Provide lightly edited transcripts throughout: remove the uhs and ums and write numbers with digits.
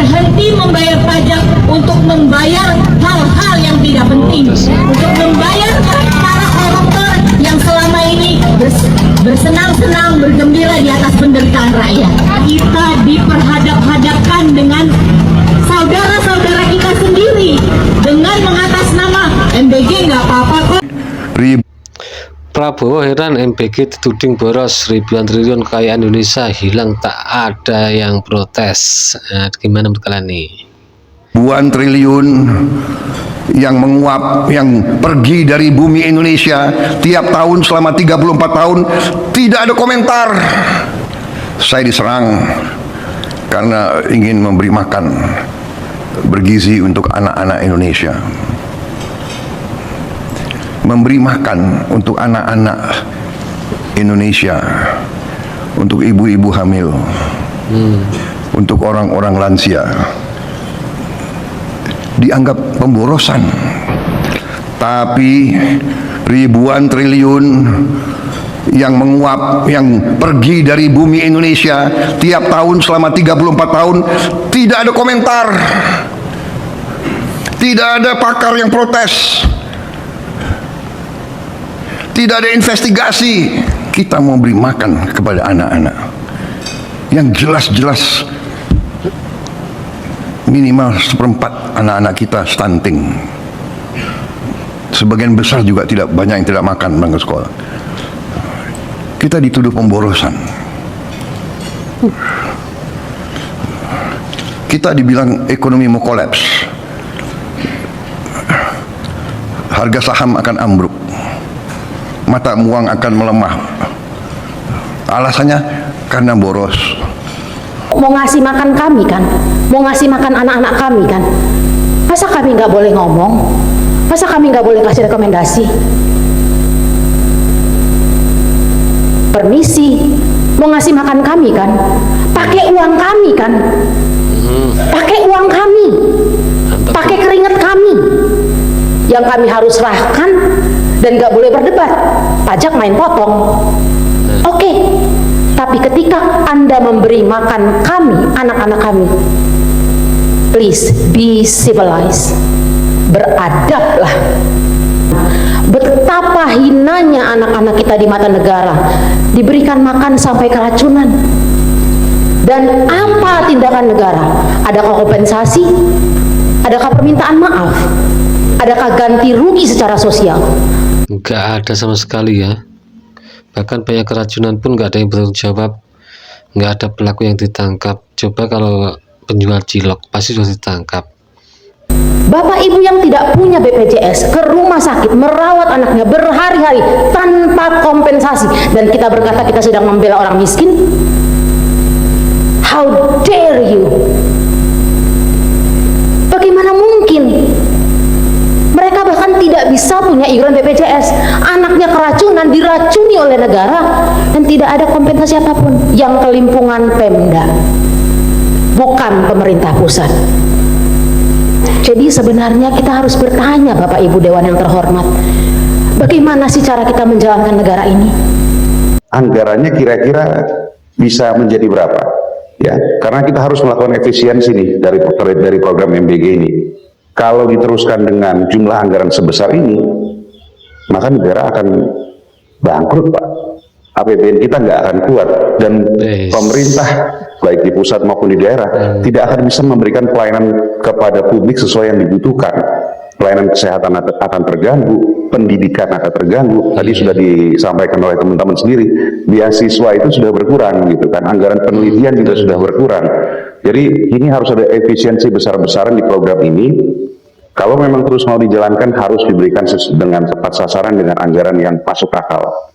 berhenti membayar pajak untuk membayar hal-hal yang tidak penting, untuk membayar para koruptor yang selama ini bersenang-senang, bergembira di atas penderitaan rakyat. Kita diperhadap-hadapkan dengan saudara-saudara kita sendiri dengan mengatasnama MBG nggak apa-apa kok. Prabowo heran MBG dituding boros ribuan triliun kekayaan Indonesia hilang, tak ada yang protes. Nah, gimana menurut kalian nih? Ribuan triliun yang menguap, yang pergi dari bumi Indonesia tiap tahun selama 34 tahun, tidak ada komentar. Saya diserang karena ingin memberi makan bergizi untuk anak-anak Indonesia, memberi makan untuk anak-anak Indonesia, untuk ibu-ibu hamil, untuk orang-orang lansia, dianggap pemborosan. Tapi ribuan triliun yang menguap, yang pergi dari bumi Indonesia tiap tahun selama 34 tahun, tidak ada komentar, tidak ada pakar yang protes, tidak ada investigasi. Kita mau beri makan kepada anak-anak yang jelas-jelas minimal 1/4 anak-anak kita stunting. Sebagian besar juga tidak banyak yang tidak makan bangga sekolah. Kita dituduh pemborosan. Kita dibilang ekonomi mau kolaps, harga saham akan ambruk, mata uang akan melemah. Alasannya karena boros. Mau ngasih makan kami kan, mau ngasih makan anak-anak kami kan, masa kami nggak boleh ngomong, masa kami nggak boleh kasih rekomendasi? Permisi, mau ngasih makan kami kan, pakai uang kami kan, pakai uang kami, pakai keringat kami, yang kami harus serahkan dan nggak boleh berdebat, pajak main potong. Oke. Tapi ketika Anda memberi makan kami, anak-anak kami, please be civilized, beradablah. Betapa hinanya anak-anak kita di mata negara, diberikan makan sampai keracunan. Dan apa tindakan negara? Adakah kompensasi? Adakah permintaan maaf? Adakah ganti rugi secara sosial? Nggak ada sama sekali ya. Bahkan banyak keracunan pun nggak ada yang bertanggung jawab, nggak ada pelaku yang ditangkap. Coba kalau penjual cilok pasti sudah ditangkap. Bapak ibu yang tidak punya BPJS ke rumah sakit merawat anaknya berhari-hari tanpa kompensasi, dan kita berkata kita sedang membela orang miskin. How dare you? Bagaimana mungkin? Mereka bahkan tidak bisa punya iuran BPJS. Anaknya keracunan, diracuni oleh negara, dan tidak ada kompensasi apapun. Yang kelimpungan Pemda, bukan pemerintah pusat. Jadi sebenarnya kita harus bertanya, Bapak Ibu Dewan yang terhormat, bagaimana sih cara kita menjalankan negara ini? Anggarannya kira-kira bisa menjadi berapa? Ya, karena kita harus melakukan efisiensi nih dari program MBG ini. Kalau diteruskan dengan jumlah anggaran sebesar ini, maka negara akan bangkrut, Pak. APBN kita nggak akan kuat, dan pemerintah baik di pusat maupun di daerah tidak akan bisa memberikan pelayanan kepada publik sesuai yang dibutuhkan. Pelayanan kesehatan akan terganggu, pendidikan akan terganggu. Tadi sudah disampaikan oleh teman-teman sendiri, beasiswa itu sudah berkurang, gitu kan. Anggaran penelitian juga sudah berkurang. Jadi ini harus ada efisiensi besar-besaran di program ini. Kalau memang terus mau dijalankan, harus diberikan dengan tepat sasaran dengan anggaran yang masuk akal.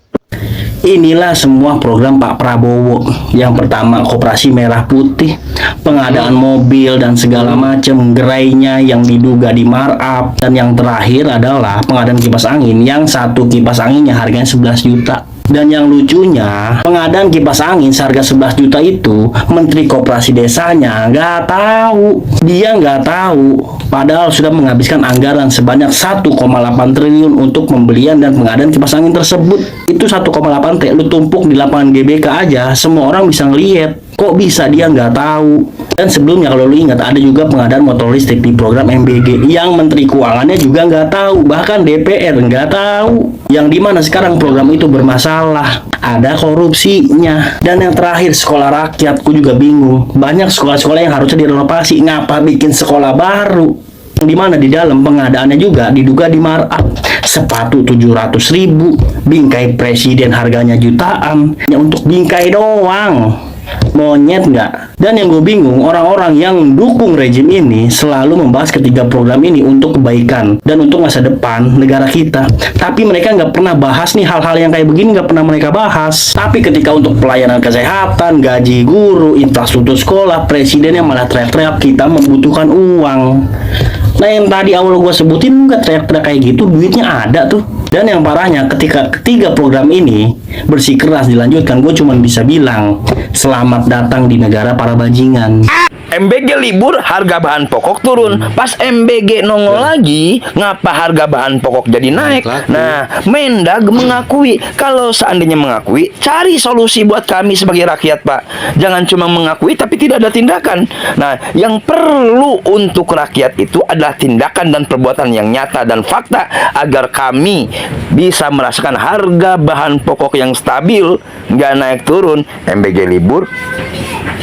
Inilah semua program Pak Prabowo. Yang pertama, koperasi merah putih, pengadaan mobil dan segala macam, gerainya yang diduga di markup, dan yang terakhir adalah pengadaan kipas angin, yang satu kipas anginnya harganya 11 juta. Dan yang lucunya, pengadaan kipas angin seharga 11 juta itu Menteri Koperasi Desanya nggak tahu. Dia nggak tahu, padahal sudah menghabiskan anggaran sebanyak 1,8 triliun untuk pembelian dan pengadaan kipas angin tersebut. Itu 1,8 T, lu tumpuk di lapangan GBK aja, semua orang bisa ngelihat. Kok bisa dia nggak tahu? Dan sebelumnya kalau lu ingat ada juga pengadaan motor listrik di program MBG yang Menteri Keuangannya juga nggak tahu, bahkan DPR nggak tahu. Yang dimana sekarang program itu bermasalah, ada korupsinya. Dan yang terakhir sekolah rakyat, ku juga bingung. Banyak sekolah-sekolah yang harusnya direnovasi, ngapa bikin sekolah baru? Di mana di dalam pengadaannya juga diduga di markup. Sepatu 700.000, bingkai presiden harganya jutaan, hanya untuk bingkai doang. Monyet nggak? Dan yang gue bingung, orang-orang yang dukung rejim ini selalu membahas ketiga program ini untuk kebaikan dan untuk masa depan negara kita. Tapi mereka nggak pernah bahas nih hal-hal yang kayak begini, nggak pernah mereka bahas. Tapi ketika untuk pelayanan kesehatan, gaji guru, infrastruktur sekolah, presidennya malah teriak-teriak kita membutuhkan uang. Nah yang tadi awal gue sebutin nggak teriak-teriak kayak gitu, duitnya ada tuh. Dan yang parahnya ketika ketiga program ini bersikeras dilanjutkan, gue cuma bisa bilang selamat datang di negara para bajingan. MBG libur, harga bahan pokok turun. Pas MBG nongol lagi, ngapa harga bahan pokok jadi naik? Nah, Mendag mengakui, kalau seandainya mengakui, cari solusi buat kami sebagai rakyat, Pak. Jangan cuma mengakui tapi tidak ada tindakan. Nah, yang perlu untuk rakyat itu adalah tindakan dan perbuatan yang nyata dan fakta agar kami bisa merasakan harga bahan pokok yang stabil, nggak naik turun. MBG libur,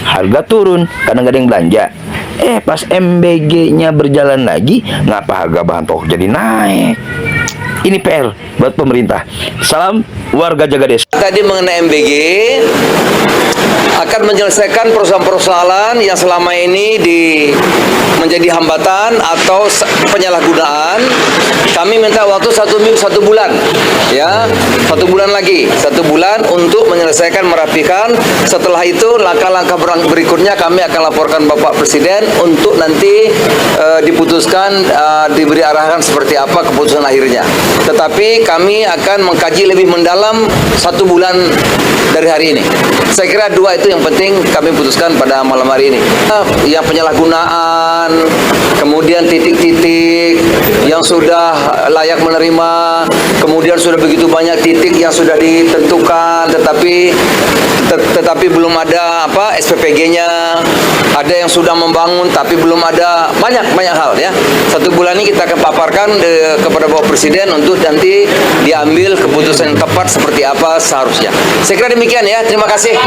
harga turun karena nggak ada yang belanja. Pas MBG-nya berjalan lagi, ngapa harga bahan pokok jadi naik? Ini PR buat pemerintah. Salam warga Jagades. Tadi mengenai MBG akan menyelesaikan persoalan-persoalan yang selama ini menjadi hambatan atau penyalahgunaan. Kami minta waktu 1 bulan, ya, 1 bulan lagi, 1 bulan untuk menyelesaikan, merapikan. Setelah itu langkah-langkah berikutnya kami akan laporkan Bapak Presiden untuk nanti diputuskan, diberi arahan seperti apa keputusan akhirnya. Tetapi kami akan mengkaji lebih mendalam 1 bulan dari hari ini. Saya kira 2 itu yang penting kami putuskan pada malam hari ini. Yang penyalahgunaan, kemudian titik-titik yang sudah layak menerima, kemudian sudah begitu banyak titik yang sudah ditentukan, tetapi belum ada SPPG-nya, ada yang sudah membangun tapi belum ada, banyak hal ya. 1 bulan ini kita akan paparkan kepada Bapak Presiden untuk nanti diambil keputusan yang tepat seperti apa seharusnya. Saya kira demikian ya. Terima kasih.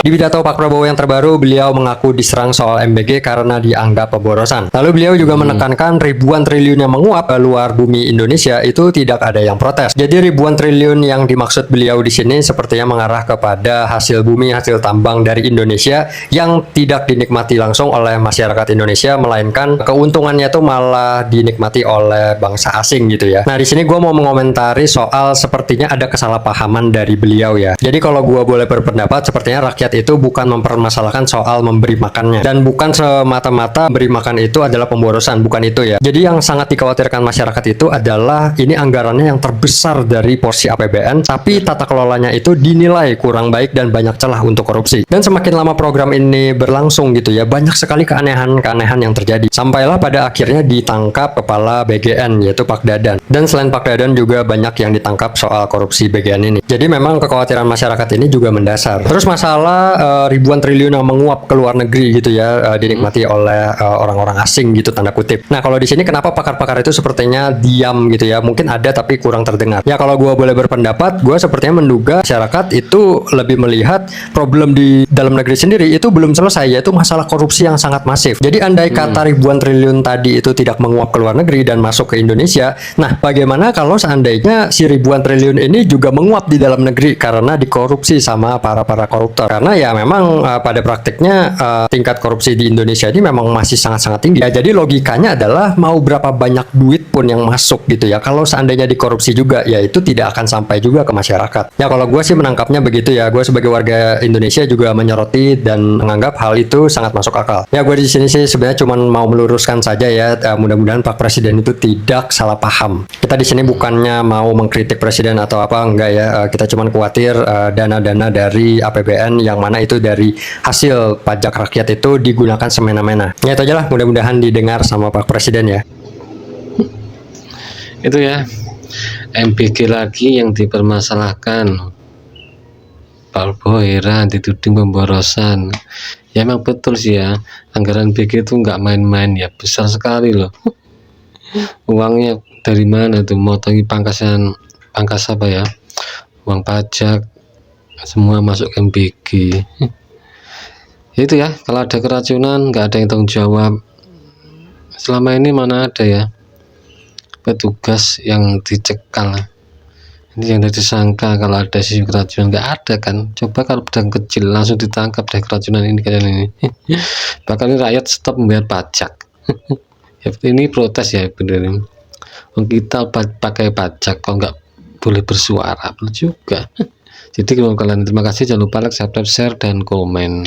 Di pidato Pak Prabowo yang terbaru, beliau mengaku diserang soal MBG karena dianggap pemborosan. Lalu beliau juga menekankan ribuan triliun yang menguap ke luar bumi Indonesia itu tidak ada yang protes. Jadi ribuan triliun yang dimaksud beliau di sini sepertinya mengarah kepada hasil bumi, hasil tambang dari Indonesia yang tidak dinikmati langsung oleh masyarakat Indonesia, melainkan keuntungannya itu malah dinikmati oleh bangsa asing gitu ya. Nah di sini gue mau mengomentari soal sepertinya ada kesalahpahaman dari beliau ya. Jadi kalau gue boleh berpendapat, sepertinya rakyat itu bukan mempermasalahkan soal memberi makannya, dan bukan semata-mata memberi makan itu adalah pemborosan, bukan itu ya. Jadi yang sangat dikhawatirkan masyarakat itu adalah ini anggarannya yang terbesar dari porsi APBN, tapi tata kelolanya itu dinilai kurang baik dan banyak celah untuk korupsi. Dan semakin lama program ini berlangsung gitu ya, banyak sekali keanehan-keanehan yang terjadi. Sampailah pada akhirnya ditangkap kepala BGN yaitu Pak Dadan. Dan selain Pak Dadan juga banyak yang ditangkap soal korupsi BGN ini. Jadi memang kekhawatiran masyarakat ini juga mendasar. Terus masalah ribuan triliun yang menguap ke luar negeri gitu ya, dinikmati oleh orang-orang asing gitu tanda kutip. Nah kalau di sini kenapa pakar-pakar itu sepertinya diam gitu ya? Mungkin ada tapi kurang terdengar. Ya kalau gue boleh berpendapat, gue sepertinya menduga masyarakat itu lebih melihat problem di dalam negeri sendiri itu belum selesai, yaitu masalah korupsi yang sangat masif. Jadi andai kata ribuan triliun tadi itu tidak menguap ke luar negeri dan masuk ke Indonesia, nah bagaimana kalau seandainya si ribuan triliun ini juga menguap di dalam negeri karena dikorupsi sama para koruptor? Karena ya memang pada praktiknya tingkat korupsi di Indonesia ini memang masih sangat-sangat tinggi. Ya, jadi logikanya adalah mau berapa banyak duit pun yang masuk gitu ya, kalau seandainya dikorupsi juga, ya itu tidak akan sampai juga ke masyarakat. Ya kalau gue sih menangkapnya begitu ya. Gue sebagai warga Indonesia juga menyoroti dan menganggap hal itu sangat masuk akal. Ya gue di sini sih sebenarnya cuma mau meluruskan saja ya. Mudah-mudahan Pak Presiden itu tidak salah paham. Kita di sini bukannya mau mengkritik Presiden atau apa, enggak ya. Kita cuma khawatir dana-dana dari APBN yang mana itu dari hasil pajak rakyat itu digunakan semena-mena. Ya itu aja lah, mudah-mudahan didengar sama Pak Presiden ya. Itu ya, MBG lagi yang dipermasalahkan. Pak Prabowo heran dituding pemborosan. Ya emang betul sih ya, anggaran BG itu nggak main-main ya, besar sekali loh. Uangnya dari mana tuh, motongi pangkas apa ya, uang pajak semua masuk ke MBG. Itu ya, kalau ada keracunan nggak ada yang tanggung jawab. Selama ini mana ada ya petugas yang dicekal, ini yang disangka kalau ada sisi keracunan, nggak ada kan. Coba kalau pedang kecil langsung ditangkap deh keracunan ini kalian ini. Bahkan ini rakyat stop membayar pajak. Ya, ini protes ya bener. Kita pakai pajak kok nggak boleh bersuara, betul juga. Jadi kalau kalian, terima kasih, jangan lupa like, subscribe, share, dan komen.